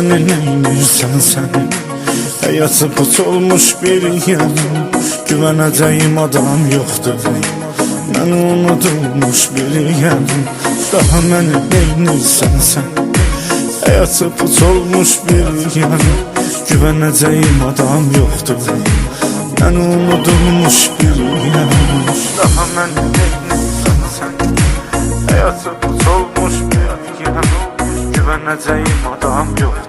məni neynirsən sən? Həyatı puç olmuş bir yanım, güvənəcəyim adam yoxdur. Mən unudulmuş bir yanım, daha məni neynirsən sən? Həyatı puç olmuş bir yanım, güvənəcəyim adam yoxdur. Mən unudulmuş bir yanım, daha məni neynirsən sən? Həyatı puç olmuş bir yanım, güvənəcəyim adam yoxdur.